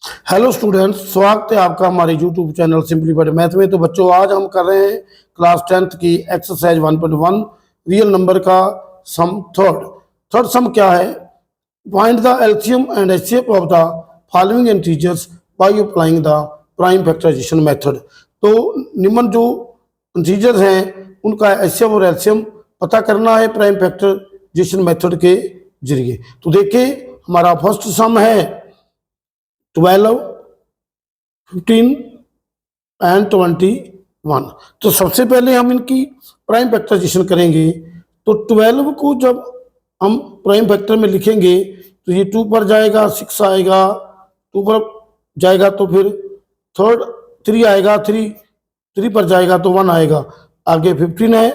Hello students, स्वागत है आपका हमारे यूट्यूब चैनल सिंपलीफाइड मैथ में। तो बच्चों, आज हम कर रहे हैं क्लास 10th की एक्सरसाइज 1.1 रियल नंबर का सम थर्ड सम क्या है? Find the LCM and HCF of the following integers by applying the prime factorisation method. तो निम्न जो इंटीजर्स हैं उनका एचसीएफ और एलसीएम पता करना है प्राइम फैक्टराइजेशन मेथड के जरिए। तो देखिए, हमारा फर्स्ट सम है 12, 15 एंड 21। तो सबसे पहले हम इनकी प्राइम फैक्टराइजेशन करेंगे। तो 12 को जब हम प्राइम फैक्टर में लिखेंगे तो ये 2 पर जाएगा, 6 आएगा, 2 पर जाएगा तो फिर थर्ड 3 आएगा, 3 पर जाएगा तो 1 आएगा। आगे 15 है,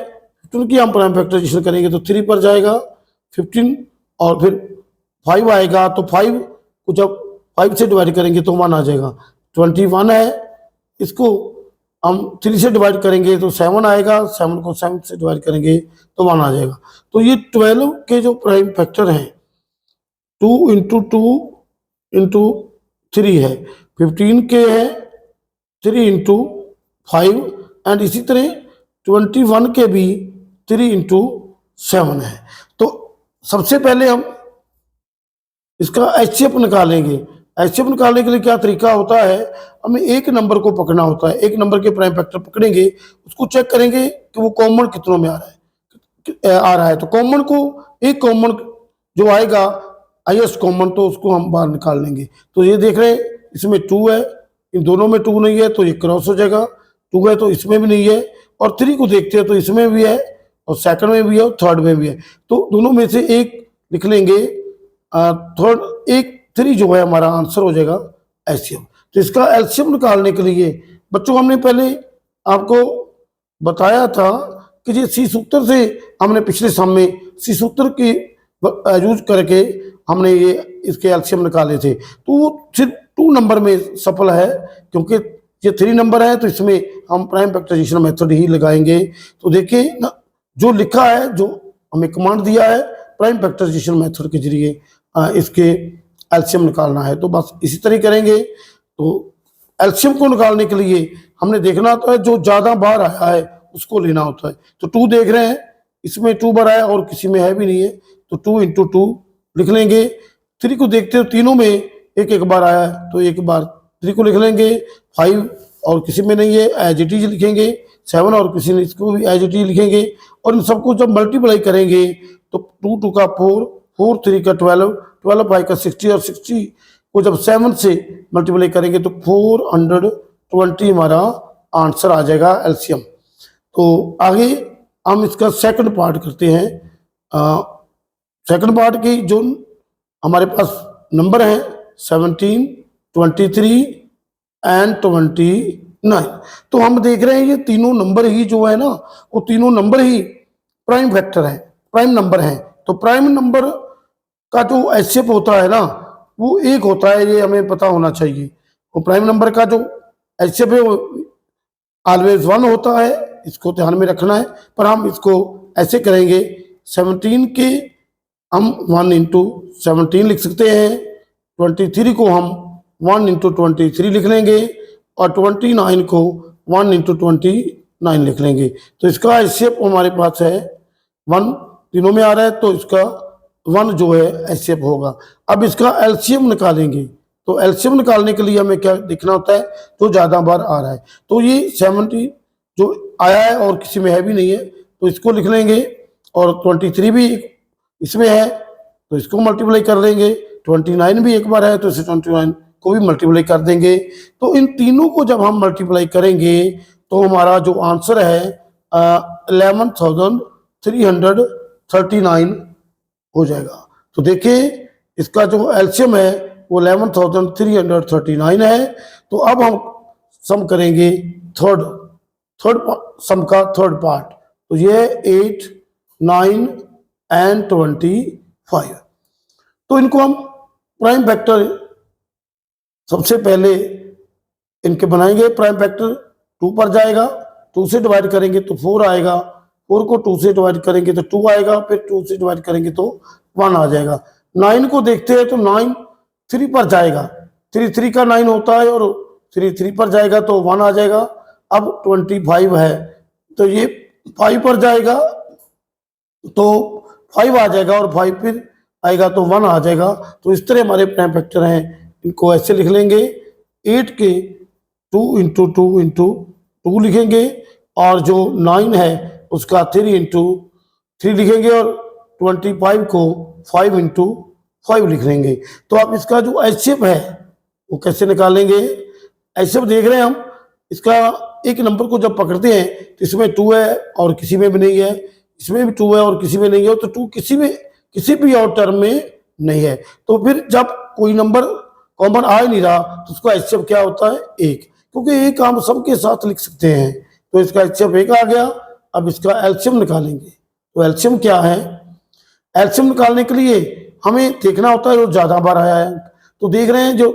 15 की हम प्राइम फैक्टराइजेशन करेंगे तो 3 पर जाएगा 15, और फिर 5 आएगा तो 5 को जब 5 से डिवाइड करेंगे तो 1 आ जाएगा। 21 है, इसको हम 3 से डिवाइड करेंगे तो 7 आएगा, 7 को 7 से डिवाइड करेंगे तो 1 आ जाएगा। तो ये 12 के जो प्राइम फैक्टर हैं 2 इंटू 2 इंटू 3 है, 15 के है 3 इंटू 5, एंड इसी तरह 21 के भी 3 इंटू 7 है। तो सबसे पहले हम इसका एचसीएफ निकालेंगे। एचसीएफ निकालने के लिए क्या तरीका होता है, हमें एक नंबर को पकड़ना होता है, एक नंबर के प्राइम फैक्टर पकड़ेंगे, उसको चेक करेंगे कि वो कॉमन कितनों में आ रहा है। तो कॉमन को, एक कॉमन जो आएगा हाईएस्ट कॉमन, तो उसको हम बाहर निकाल लेंगे। तो ये देख रहे हैं, इसमें 2 है, इन दोनों में 2 नहीं है तो ये क्रॉस हो जाएगा, 2 है तो इसमें भी नहीं है, और 3 को देखते हैं तो इसमें भी है, और सेकंड में भी है, और थर्ड में भी है। तो दोनों में से एक लिख लेंगे, थर्ड एक 3 जो है हमारा आंसर हो जाएगा एलसीएम। तो इसका एलसीएम निकालने के लिए बच्चों हमने पहले आपको बताया था कि ये सी सूत्र से हमने पिछले सम में सी सूत्र की यूज करके हमने ये इसके एलसीएम निकाले थे। तो वो सिर्फ 2 नंबर में सफल है, क्योंकि ये 3 नंबर है तो इसमें हम प्राइम फैक्टराइजेशन मेथड ही लगाएंगे। तो देखिए ना, जो लिखा है, जो हमें कमांड दिया है प्राइम फैक्टराइजेशन मेथड के जरिए इसके एलसीएम निकालना है, तो बस इसी तरह करेंगे। तो एलसीएम को निकालने के लिए हमने देखना होता है जो ज़्यादा बार आया है उसको लेना होता है। तो 2 देख रहे हैं, इसमें 2 बार आया और किसी में है भी नहीं है, तो 2 इंटू 2 लिख लेंगे। 3 को देखते हो, तीनों में एक बार आया है तो एक बार 3 को लिख लेंगे। 5 और किसी में नहीं है, एज इट इज लिखेंगे। 7 और किसी ने, इसको भी एज इट इज लिखेंगे। और इन सबको जब मल्टीप्लाई करेंगे तो 2 2 का 4, 4 3 का 12, 12 5 का 60, और 60 को जब 7 से मल्टीप्लाई करेंगे तो 420 हमारा आंसर आ जाएगा एलसीएम। तो आगे हम इसका सेकंड पार्ट करते हैं। सेकंड पार्ट की जो हमारे पास नंबर हैं 17, 23 एंड 29। तो हम देख रहे हैं ये तीनों नंबर ही जो है ना, वो तीनों नंबर ही प्राइम फैक्टर है, प्राइम नंबर हैं। तो प्राइम नंबर का जो एचसीएफ होता है ना, वो 1 होता है, ये हमें पता होना चाहिए। वो प्राइम नंबर का जो एचसीएफ है वो ऑलवेज 1 होता है, इसको ध्यान में रखना है। पर हम इसको ऐसे करेंगे, 17 के हम 1 इंटू 17 लिख सकते हैं, 23 को हम 1 इंटू 23 लिख लेंगे, और 29 को 1 इंटू 29 लिख लेंगे। तो इसका एचसीएफ हमारे पास है 1, तीनों में आ रहा है तो इसका 1 जो है एचसीएफ होगा। अब इसका एलसीएम निकालेंगे। तो एलसीएम निकालने के लिए हमें क्या देखना होता है, जो ज़्यादा बार आ रहा है। तो ये 70 जो आया है और किसी में है भी नहीं है तो इसको लिख लेंगे, और 23 भी इसमें है तो इसको मल्टीप्लाई कर देंगे। 29 भी एक बार है तो इसे 29 को भी मल्टीप्लाई कर देंगे। तो इन तीनों को जब हम मल्टीप्लाई करेंगे तो हमारा जो आंसर है 11,339 हो जाएगा। तो देखिए इसका जो एलसीएम है वो 11,339 है। तो अब हम सम करेंगे थर्ड सम का थर्ड पार्ट। तो ये 8, 9 एंड 25। तो इनको हम प्राइम फैक्टर सबसे पहले इनके बनाएंगे। प्राइम फैक्टर 2 पर जाएगा, 2 से डिवाइड करेंगे तो 4 आएगा, 4 को 2 से डिवाइड करेंगे तो 2 आएगा, फिर 2 से डिवाइड करेंगे तो 1 आ जाएगा। 9 को देखते हैं तो 9 3 पर जाएगा, 3 3 का 9 होता है और 3 3 पर जाएगा तो 1 आ जाएगा। अब 25 है तो ये 5 पर जाएगा तो 5 आ जाएगा और 5 फिर आएगा तो 1 आ जाएगा। तो इस तरह हमारे प्राइम फैक्टर हैं, इनको ऐसे लिख लेंगे। 8 के 2 इंटू 2 इंटू 2 लिखेंगे और जो 9 है उसका 3 इंटू 3 लिखेंगे और 25 को 5 इंटू 5 लिख लेंगे। तो आप इसका जो एचसीएफ है वो कैसे निकालेंगे? एचसीएफ देख रहे हैं हम, इसका एक नंबर को जब पकड़ते हैं तो इसमें 2 है और किसी में भी नहीं है, इसमें भी 2 है और किसी में नहीं है, तो 2 किसी भी और टर्म में नहीं है। तो फिर जब कोई नंबर कॉमन आ ही नहीं रहा तो उसका एचसीएफ क्या होता है? 1, क्योंकि एक हम सबके साथ लिख सकते हैं। तो इसका एचसीएफ 1 आ गया। अब इसका एलसीएम निकालेंगे। तो एलसीएम क्या है? एलसीएम निकालने के लिए हमें देखना होता है जो ज्यादा बार आया है। तो देख रहे हैं जो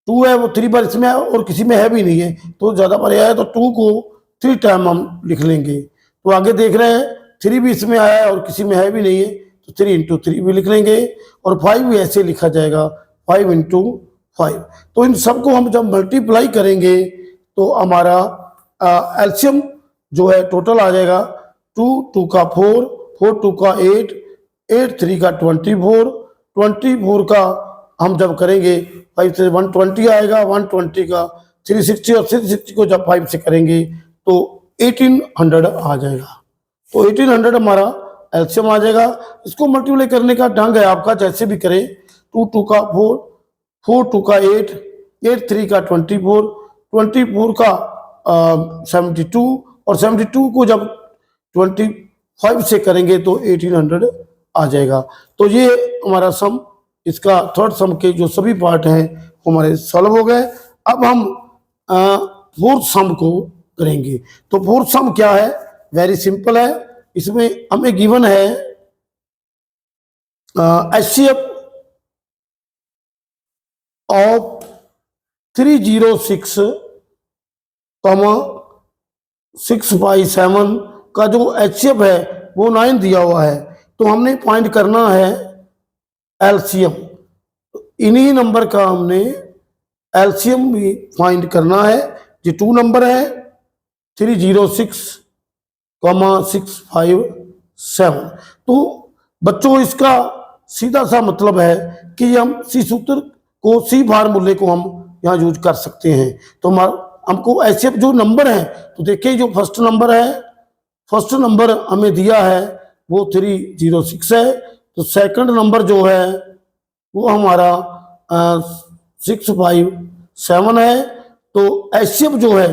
2 है वो 3 बार इसमें है और किसी में है भी नहीं है, तो ज्यादा बार आया है तो 2 को 3 टाइम हम लिख लेंगे। तो आगे देख रहे हैं 3 भी इसमें आया है और किसी में है भी नहीं है, तो 3 इंटू 3 भी लिख लेंगे और 5 भी ऐसे लिखा जाएगा, 5 इंटू 5। तो इन सबको हम जब मल्टीप्लाई करेंगे तो हमारा एलसीएम जो है टोटल आ जाएगा 2 2 का 4 4 2 का 8 8 3 का 24 24 का हम जब करेंगे 5 से 120 आएगा, 120 का 360 और 360 को जब 5 से करेंगे तो 1800 आ जाएगा। तो 1800 हमारा एलसीएम आ जाएगा। इसको मल्टीप्लाई करने का ढंग है आपका, जैसे भी करें। 2 2 का 4 4 2 का 8 8 3 का 24 24 का 72 और 72 को जब 25 से करेंगे तो 1800 आ जाएगा। तो ये हमारा सम, इसका थर्ड सम के जो सभी पार्ट हैं वो हमारे सॉल्व हो गए। अब हम फोर्थ सम को करेंगे। तो फोर्थ सम क्या है? वेरी सिंपल है। इसमें हमें गिवन है एचसीएफ ऑफ 306, 6/7 का जो एचसीएफ है वो 9 दिया हुआ है। तो हमने फाइंड करना है एलसीएम। इन्हीं नंबर का हमने एलसीएम भी फाइंड करना है। ये 2 नंबर है 306, 657। तो बच्चों इसका सीधा सा मतलब है कि हम सी सूत्र को, सी फार्मूले को हम यहाँ यूज कर सकते हैं। तो हमको ऐसे जो नंबर है, तो देखिए जो फर्स्ट नंबर है, फर्स्ट नंबर हमें दिया है वो 306 है। तो सेकंड नंबर जो है वो हमारा 657 है। तो एचसीएफ जो है,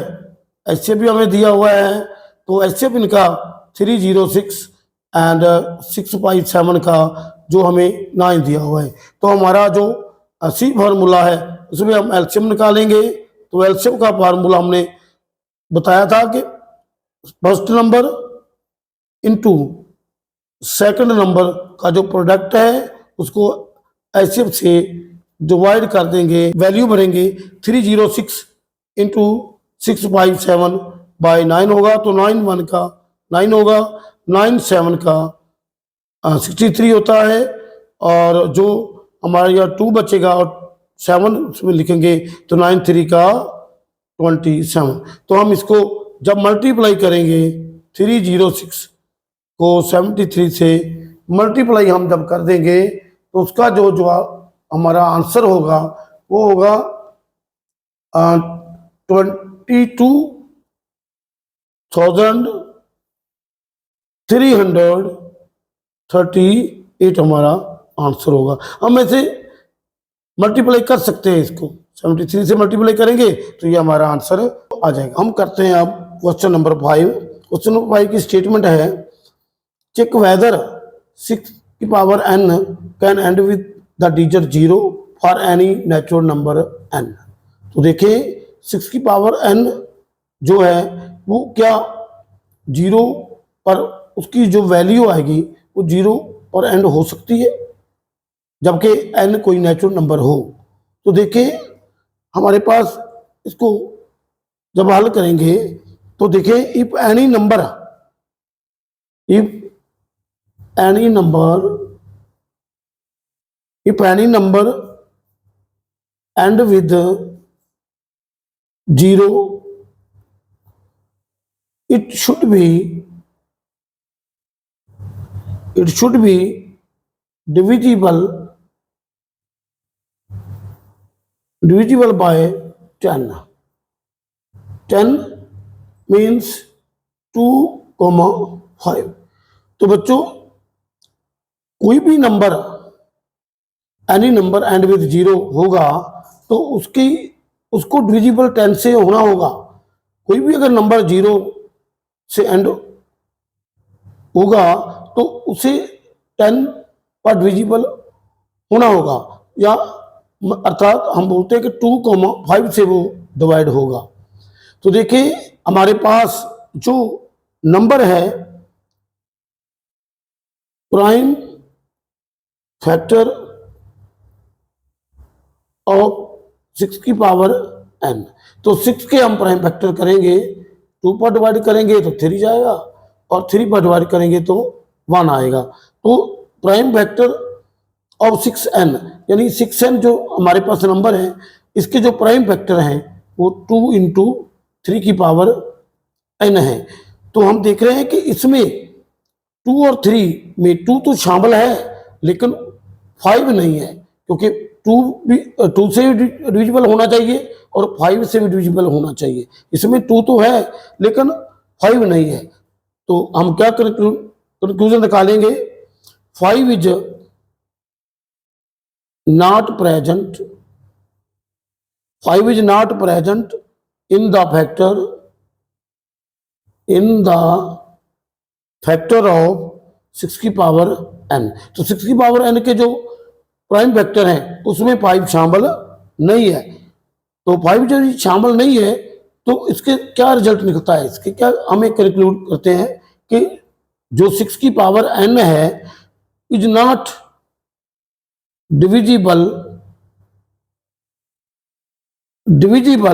एचसीएफ भी हमें दिया हुआ है। तो एचसीएफ इनका 306 एंड 657 का जो हमें 9 दिया हुआ है। तो हमारा जो सी फार्मूला है उसमें हम एलसीएम निकालेंगे। तो एलसीएम का फार्मूला हमने बताया था कि first number into second number का जो प्रोडक्ट है उसको एचसीएफ से डिवाइड कर देंगे, वैल्यू भरेंगे। 306 इंटू 657 बाई 9 होगा। तो 9 1 का 9 होगा, 9 7 का 63 होता है और जो हमारे यहाँ 2 बचेगा और 7 उसमें लिखेंगे तो 9 3 का 27। तो हम इसको जब मल्टीप्लाई करेंगे 306 को 73 से मल्टीप्लाई हम जब कर देंगे तो उसका जो हमारा आंसर होगा वो होगा 22,338 हमारा आंसर होगा। हम ऐसे मल्टीप्लाई कर सकते हैं, इसको 73 से मल्टीप्लाई करेंगे तो ये हमारा आंसर आ जाएगा। हम करते हैं अब क्वेश्चन नंबर 5। क्वेश्चन नंबर 5 की स्टेटमेंट है, चेक वेदर 6 की power n can and with the digit 0 for any natural number n। तो देखिए 6 की पावर n जो है वो क्या 0 पर उसकी जो वैल्यू आएगी वो 0 पर एंड हो सकती है, जबकि n कोई नेचुरल नंबर हो। तो देखिए हमारे पास इसको जब हल करेंगे तो देखिए if any number end with 0, it should be divisible by 10. 10 means 2,5. तो बच्चों कोई भी number, any number and with 0 होगा तो उसको डिविजिबल 10 से होना होगा। कोई भी अगर नंबर 0 से एंड होगा तो उसे 10 पर डिविजिबल होना होगा, या अर्थात हम बोलते हैं कि 2,5 से वो डिवाइड होगा। तो देखिए हमारे पास जो नंबर है प्राइम फैक्टर ऑफ 6 की पावर n, तो 6 के हम प्राइम फैक्टर करेंगे, 2 पर डिवाइड करेंगे तो 3 जाएगा और 3 पर डिवाइड करेंगे तो 1 आएगा। तो प्राइम फैक्टर ऑफ 6n यानी 6n जो हमारे पास नंबर है इसके जो प्राइम फैक्टर हैं वो 2 इंटू 3 की पावर n है। तो हम देख रहे हैं कि इसमें 2 और 3 में 2 तो शामिल है लेकिन 5 नहीं है, क्योंकि 2 से भी डिविजिबल होना चाहिए और 5 से भी डिविजिबल होना चाहिए। इसमें 2 तो है लेकिन 5 नहीं है। तो हम क्या कंक्लूजन निकालेंगे, 5 is not present, 5 is not present in the factor of 6 की पावर n। तो 6 की पावर n के जो प्राइम फैक्टर हैं उसमें 5 शामिल नहीं है। तो 5 जो शामिल नहीं है तो इसके क्या रिजल्ट निकलता है, इसके क्या हमें कंक्लूड करते हैं कि जो 6 की पावर n है इज नॉट डिविजिबल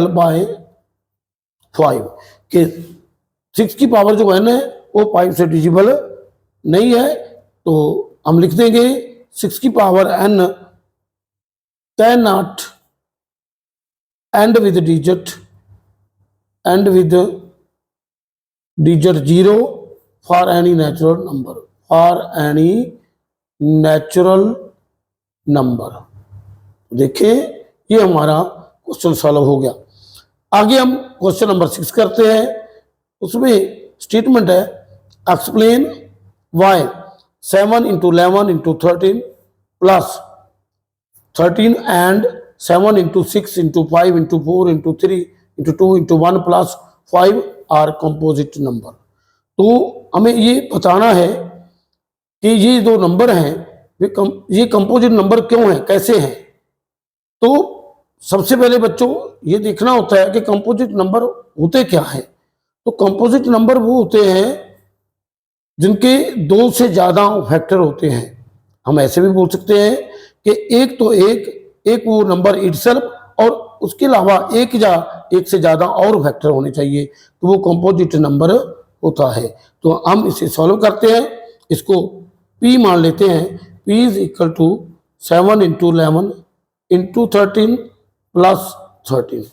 बाय 5, कि 6 की पावर जो n है वो 5 से डिविजिबल नहीं है। तो हम लिख देंगे 6 की power n can not and with digit 0 for any natural number. देखिए ये हमारा क्वेश्चन सॉल्व हो गया। आगे हम क्वेश्चन नंबर 6 करते हैं। उसमें स्टेटमेंट है explain why 7 into 11 into 13 plus 13 and 7 into 6 into 5 into 4 into 3 into 2 into 1 plus 5 are composite number. तो हमें ये बताना है कि ये जो नंबर हैं ये कंपोजिट नंबर क्यों हैं, कैसे हैं। तो सबसे पहले बच्चों ये देखना होता है कि कंपोजिट नंबर होते क्या हैं। तो कंपोजिट नंबर वो होते हैं जिनके 2 से ज़्यादा फैक्टर होते हैं। हम ऐसे भी बोल सकते हैं कि एक तो एक वो नंबर इटसेल्फ और उसके अलावा एक से ज़्यादा और फैक्टर होने चाहिए, तो वो कंपोजिट नंबर होता है। तो हम इसे सॉल्व करते हैं, इसको P मान लेते हैं। P is equal to 7 into 11 into 13 plus 13।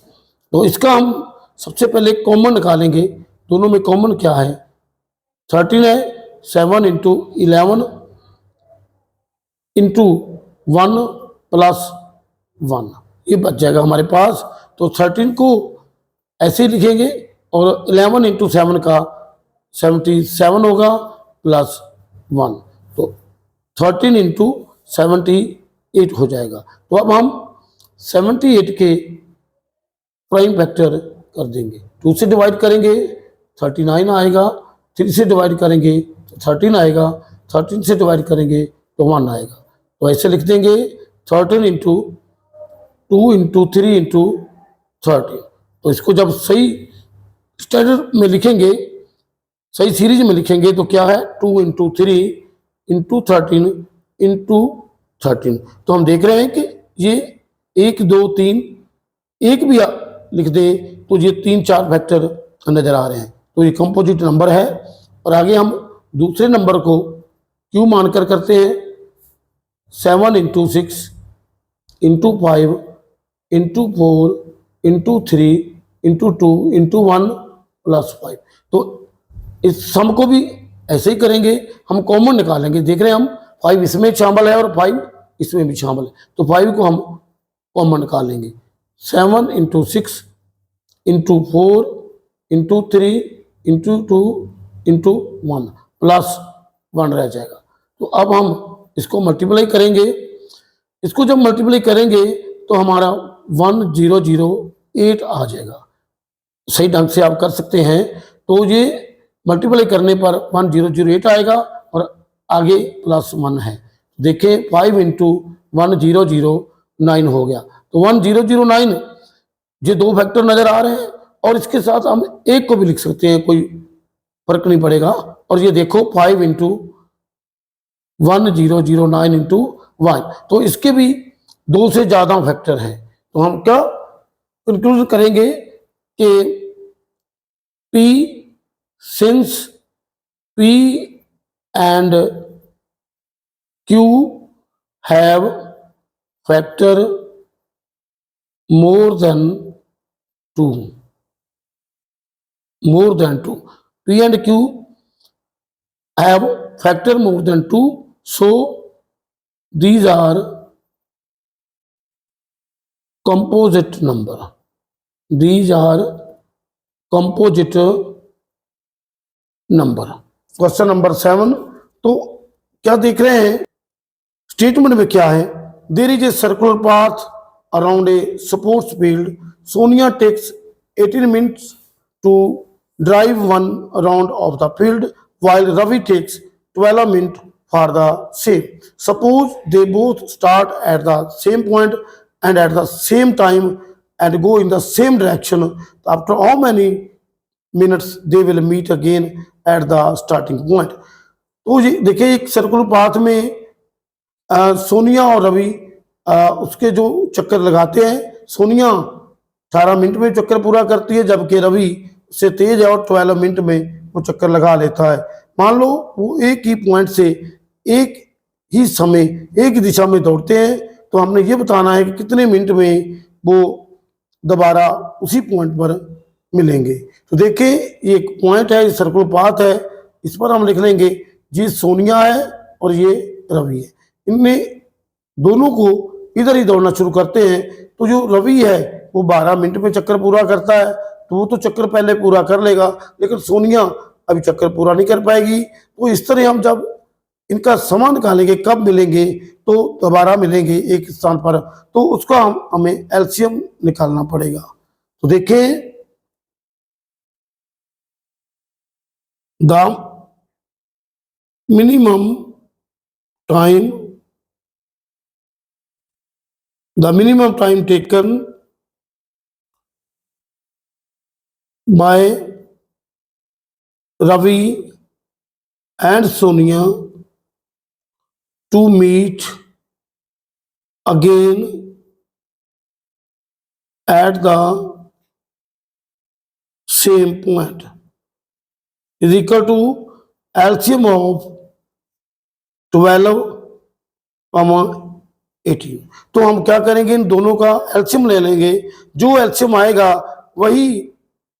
तो इसका हम सबसे पहले कॉमन निकालेंगे। दोनों में कॉमन क्या है, 13 है, 7 इंटू 11 इंटू 1 प्लस 1, ये बच जाएगा हमारे पास। तो 13 को ऐसे ही लिखेंगे और 11 इंटू 7 का 77 होगा प्लस 1, तो 13 इंटू 78 हो जाएगा। तो अब हम 78 के प्राइम फैक्टर कर देंगे। 2 से डिवाइड करेंगे 39 आएगा, 3 से डिवाइड करेंगे तो 13 आएगा, 13 से डिवाइड करेंगे तो 1 आएगा। तो ऐसे लिख देंगे 13 इंटू 2 इंटू 3 इंटू 13। तो इसको जब सही स्टैंडर्ड में लिखेंगे, सही सीरीज में लिखेंगे तो क्या है 2 इंटू 3 इंटू 13 इंटू 13। तो हम देख रहे हैं कि ये 1 2 3 एक भी लिख दे तो ये 3 4 फैक्टर नजर आ रहे हैं। तो ये कंपोजिट नंबर है। और आगे हम दूसरे नंबर को क्यू मानकर करते हैं। 7 into 6 into 5 into 4 into 3 into 2 into 1 plus 5। तो इस सम को भी ऐसे ही करेंगे, हम कॉमन निकालेंगे। देख रहे हैं हम 5 इसमें शामिल है और 5 इसमें भी शामिल है, तो 5 को हम कॉमन निकालेंगे। 7 into 6 into 4 into 3 into 2 into 1 plus 1 रह जाएगा। तो अब हम इसको मल्टीप्लाई करेंगे। इसको जब मल्टीप्लाई करेंगे तो हमारा 1008 आ जाएगा। सही ढंग से आप कर सकते हैं। तो ये मल्टीप्लाई करने पर 1008 आएगा और आगे प्लस 1 है। देखें 5 इंटू 1009 हो गया। तो 1009 ये दो फैक्टर नजर आ रहे हैं और इसके साथ हम एक को भी लिख सकते हैं, कोई फर्क नहीं पड़ेगा। और ये देखो 5 इंटू 1009 इंटू 1, तो इसके भी दो से ज्यादा फैक्टर हैं। तो हम क्या कंक्लूड करेंगे कि P since P and Q have factor more than 2, P and Q have factor more than 2, so these are composite number. These are composite number. Question number 7। तो क्या देख रहे हैं स्टेटमेंट में क्या है? There is a circular path around a sports field. Sonia takes 18 minutes to drive one round of the field while Ravi takes 12 minutes for the same. Suppose they both start at the same point and at the same time and go in the same direction. After how many minutes they will meet again at the starting point? तो ये देखिए एक circular path में सोनिया और रवि उसके जो चक्कर लगाते हैं, सोनिया 18 मिनट में चक्कर पूरा करती है जबकि रवि से तेज है और 12 मिनट में वो चक्कर लगा लेता है। मान लो वो एक ही पॉइंट से एक ही समय एक ही दिशा में दौड़ते हैं, तो हमने ये बताना है कि कितने मिनट में वो दोबारा उसी पॉइंट पर मिलेंगे। तो देखिए ये एक पॉइंट है, सर्कुलर पाथ है, इस पर हम लिख लेंगे जी सोनिया है और ये रवि है। इनमें दोनों को इधर ही दौड़ना शुरू करते हैं। तो जो रवि है वो 12 मिनट में चक्कर पूरा करता है, तो वो तो चक्कर पहले पूरा कर लेगा, लेकिन सोनिया अभी चक्कर पूरा नहीं कर पाएगी। तो इस तरह हम जब इनका समान निकालेंगे कब मिलेंगे, तो दोबारा मिलेंगे एक स्थान पर, तो उसका हमें एलसीएम निकालना पड़ेगा। तो देखिए the minimum time taken by Ravi and Sonia to meet again at the same point is equal to LCM of 12, 18। तो हम क्या करेंगे, इन दोनों का एलसीएम ले लेंगे। जो एलसीएम आएगा वही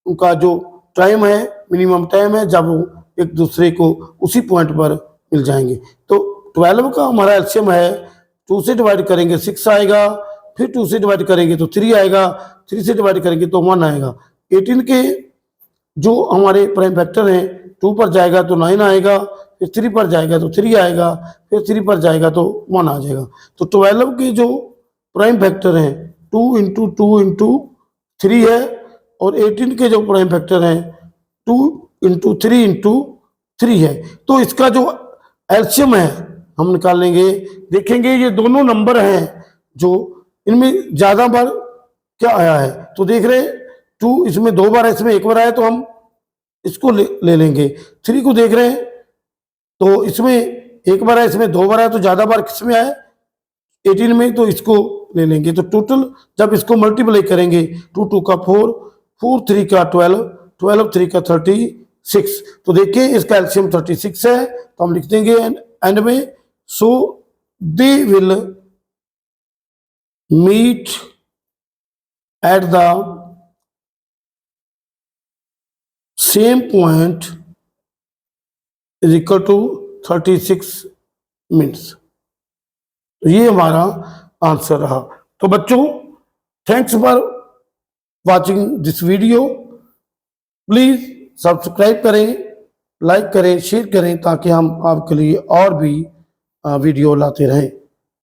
उनका जो टाइम है, मिनिमम टाइम है, जब वो एक दूसरे को उसी पॉइंट पर मिल जाएंगे। तो 12 का हमारा एलसीएम है, 2 से डिवाइड करेंगे 6 आएगा, फिर 2 से डिवाइड करेंगे तो 3 आएगा, 3 से डिवाइड करेंगे तो 1 आएगा। 18 के जो हमारे प्राइम फैक्टर हैं, 2 पर जाएगा तो 9 आएगा, फिर 3 पर जाएगा तो 3 आएगा, फिर 3 पर जाएगा तो 1 आ जाएगा। तो 12 के जो प्राइम फैक्टर हैं 2 इंटू 2 इंटू 3 है, और 18 के जो प्राइम फैक्टर हैं 2 इंटू 3 इंटू 3 है। तो इसका जो एलसीएम है हम निकाल लेंगे। देखेंगे ये दोनों नंबर हैं जो इनमें ज्यादा बार क्या आया है, तो देख रहे हैं 2 इसमें 2 बार है, इसमें 1 बार आया, तो हम इसको ले लेंगे। 3 को देख रहे हैं तो इसमें 1 बार है, इसमें 2 बार आया, तो ज्यादा बार किसमें आया 18 में, तो इसको ले लेंगे। तो टोटल जब इसको मल्टीप्लाई करेंगे 2 2 का 4, 4 3 का 12, 12 3 का 36। तो देखिए इसका एलसीएम 36 है, तो हम लिख देंगे एंड में, so they will meet at the same point is equal to 36 minutes। ये हमारा आंसर रहा। तो बच्चों, thanks for watching this video. Please subscribe करें, लाइक करें, शेयर करें, ताकि हम आपके लिए और भी वीडियो लाते रहें।